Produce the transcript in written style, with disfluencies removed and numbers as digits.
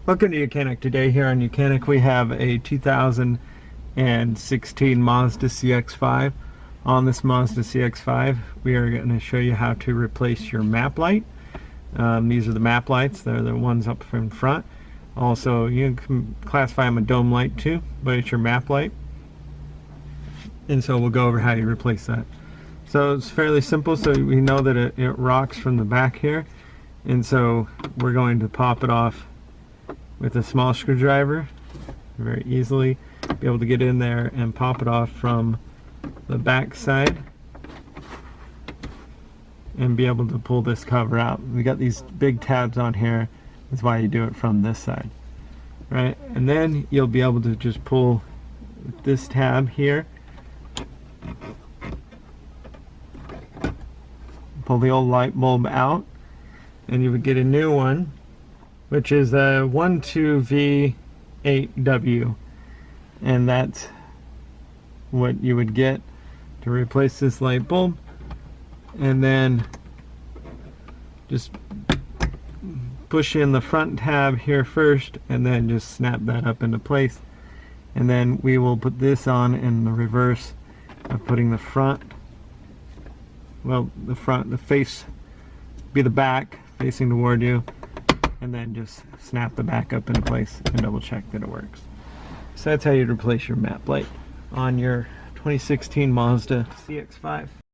Welcome to YOUCANIC. Today here on YOUCANIC we have a 2016 Mazda CX-5. On this Mazda CX-5 we are going to show you how to replace your map light. These are the map lights, they're the ones up in front. Also you can classify them a dome light too, but it's your map light. And so we'll go over how you replace that. So it's fairly simple, so we know that it rocks from the back here. And so we're going to pop it off with a small screwdriver very easily, be able to get in there and pop it off from the back side and be able to pull this cover out. We got these big tabs on here, that's why you do it from this side, right? And then you'll be able to just pull this tab here, pull the old light bulb out, and you would get a new one, which is a 12V8W, and that's what you would get to replace this light bulb. And then just push in the front tab here first and then just snap that up into place, and then we will put this on in the reverse of putting the front, well, the face be the back facing toward you, and then just snap the back up into place and double check that it works. So that's how you replace your map light on your 2016 Mazda CX-5.